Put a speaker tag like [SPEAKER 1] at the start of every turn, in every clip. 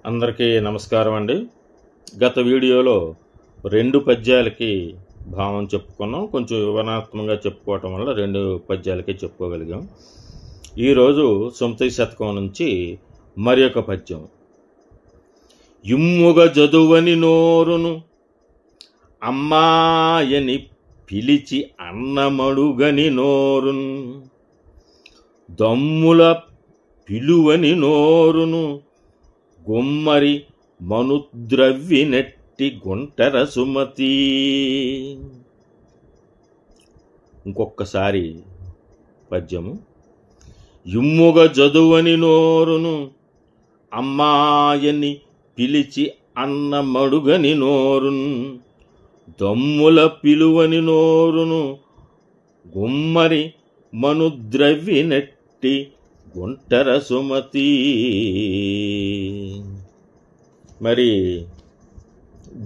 [SPEAKER 1] అందరికీ నమస్కారం అండి. గత వీడియోలో 2 పద్యాలకి భావం చెప్పుకున్నాం. కొంచెం వివరణాత్మకంగా చెప్పుకోవటం వల్ల 2 పద్యాలకే చెప్పుకోగలిగాం. ఈరోజు 9వ శతకం నుంచి మరి ఒక పద్యం. యుమ్ముగ జదువని నోరును అమ్మాయని పిలిచి అన్నమడుగని నోరును దమ్ముల పిలువని నోరును గుమ్మరి మనుద్రవ్వినెట్టి గుంటర సుమతి. ఇంకొకసారి పద్యము. యుమ్ముగ జదువని నోరును అమ్మాయని పిలిచి అన్నమడుగని నోరును దమ్ముల పిలువని నోరును గుమ్మరి మనుద్రవ్వినెట్టి గుంటర సుమతి. మరి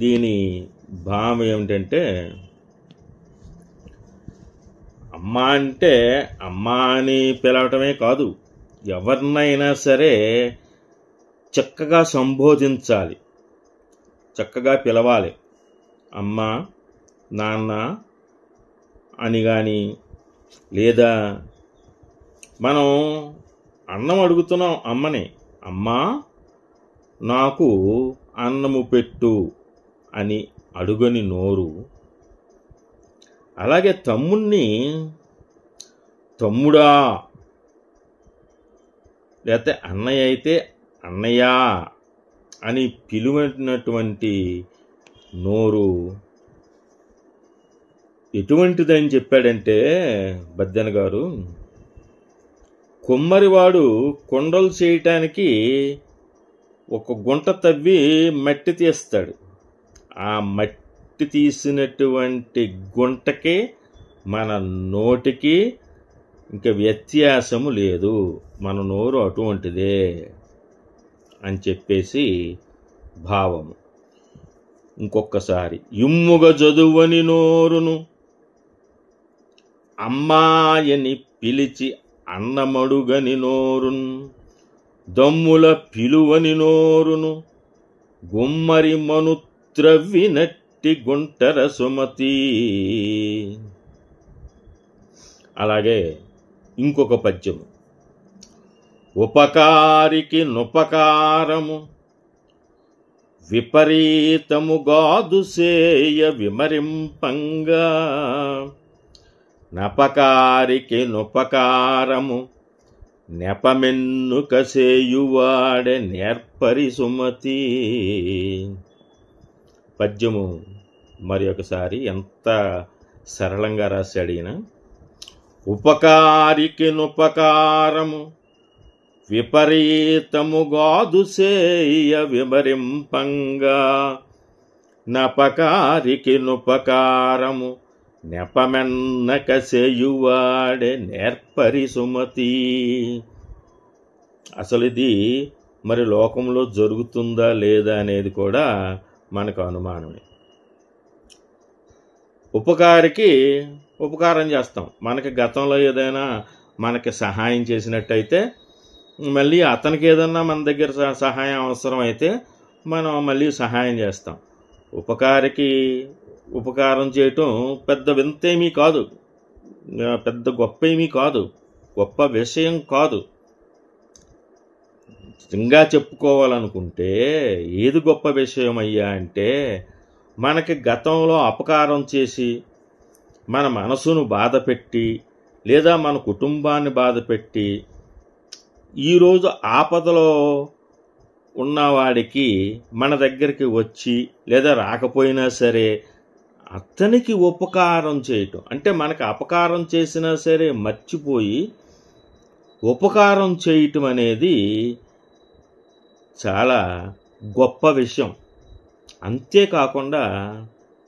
[SPEAKER 1] దీని భావం ఏమిటంటే, అమ్మ అంటే అమ్మ అని పిలవటమే కాదు, ఎవరినైనా సరే చక్కగా సంబోధించాలి, చక్కగా పిలవాలి. అమ్మ, నాన్న అని కానీ, లేదా మనం అన్నం అడుగుతున్నాం అమ్మని, అమ్మా నాకు అన్నము పెట్టు అని అడుగని నోరు. అలాగే తమ్ముణ్ణి తమ్ముడా, లేకపోతే అన్నయ్య అయితే అన్నయ్య అని పిలువనటువంటి నోరు ఎటువంటిదని చెప్పాడంటే బద్దెన గారు, కుమ్మరివాడు కొండలు చేయటానికి ఒక గుంట తవ్వి మట్టి తీస్తాడు. ఆ మట్టి తీసినటువంటి గుంటకి మన నోటికి ఇంకా వ్యత్యాసము లేదు, మన నోరు అటువంటిదే అని చెప్పేసి భావము. ఇంకొకసారి, యుమ్ముగ జదువని నోరును అమ్మాయని పిలిచి అన్నమడుగని నోరును దమ్ముల పిలువని నోరును గుమ్మరి మనుద్రవ్వినట్టి గుంటర సుమతి. అలాగే ఇంకొక పద్యము. ఉపకారికి నుపకారము విపరీతముగాదు సేయ విమరింపంగా నపకారికి నుపకారము నెపమెన్నుక సేయువాడే నేర్పరి సుమతి. పద్యము మరి ఒకసారి ఎంత సరళంగా రాశాడు ఈయన. ఉపకారికి నుపకారము విపరీతముగాదు సేయ విమరింపంగా నపకారికి నుపకారము నెపమెన్నక సేయువాడే నేర్పరి సుమతి. అసలు ఇది మరి లోకంలో జరుగుతుందా లేదా అనేది కూడా మనకు అనుమానమే. ఉపకారికి ఉపకారం చేస్తాం. మనకి గతంలో ఏదైనా మనకి సహాయం చేసినట్టయితే మళ్ళీ అతనికి ఏదన్నా మన దగ్గర సహాయం అవసరం అయితే మనం మళ్ళీ సహాయం చేస్తాం. ఉపకారికి ఉపకారం చేయటం పెద్ద వింతేమీ కాదు, పెద్ద గొప్ప ఏమీ కాదు, గొప్ప విషయం కాదు. నిజంగా చెప్పుకోవాలనుకుంటే ఏది గొప్ప విషయం అయ్యా అంటే, మనకి గతంలో అపకారం చేసి మన మనసును బాధపెట్టి లేదా మన కుటుంబాన్ని బాధపెట్టి ఈరోజు ఆపదలో ఉన్నవాడికి మన దగ్గరికి వచ్చి లేదా రాకపోయినా సరే అతనికి ఉపకారం చేయటం, అంటే మనకు అపకారం చేసినా సరే మర్చిపోయి ఉపకారం చేయటం అనేది చాలా గొప్ప విషయం. అంతేకాకుండా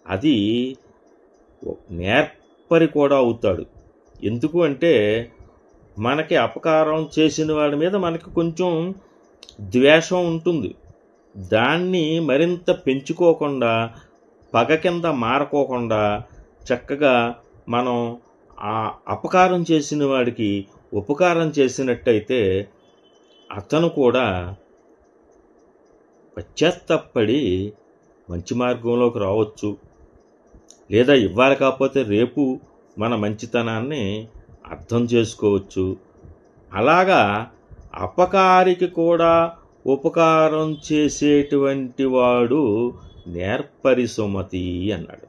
[SPEAKER 1] అది నేర్పరి కూడా అవుతాడు. ఎందుకు అంటే మనకి అపకారం చేసిన వాడి మీద మనకి కొంచెం ద్వేషం ఉంటుంది. దాన్ని మరింత పెంచుకోకుండా, పగ కింద మారకోకుండా చక్కగా మనం ఆ అపకారం చేసిన వాడికి ఉపకారం చేసినట్టయితే అతను కూడా పశ్చాత్తాపడి మంచి మార్గంలోకి రావచ్చు. లేదా ఇవాళ కాకపోతే రేపు మన మంచితనాన్ని అర్థం చేసుకోవచ్చు. అలాగా అపకారికి కూడా ఉపకారం చేసేటువంటి వాడు నేర్పరి సుమతి అన్నాడు.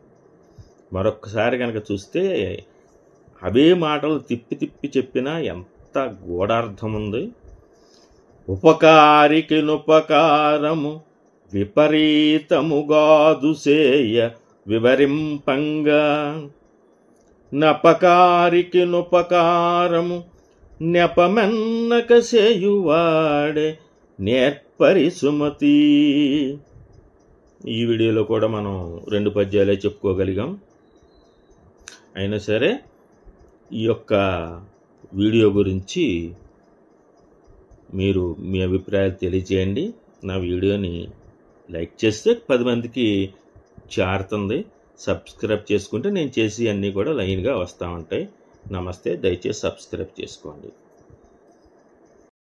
[SPEAKER 1] మరొక్కసారి కనుక చూస్తే అవే మాటలు తిప్పి తిప్పి చెప్పినా ఎంత గూఢార్థం ఉంది. ఉపకారికి నుపకారము విపరీతముగాదు సేయ వివరింపంగా, నపకారికి నుపకారము నెపమెన్నక చేయువాడే నేర్పరి సుమతి. ఈ వీడియోలో కూడా మనం 2 పద్యాలే చెప్పుకోగలిగాం. అయినా సరే ఈ యొక్క వీడియో గురించి మీరు మీ అభిప్రాయాలు తెలియజేయండి. నా వీడియోని లైక్ చేస్తే 10 మందికి చేరుతుంది. సబ్స్క్రైబ్ చేసుకుంటే నేను చేసి అన్నీ కూడా లైన్గా వస్తూ ఉంటాయి. నమస్తే. దయచేసి సబ్స్క్రైబ్ చేసుకోండి.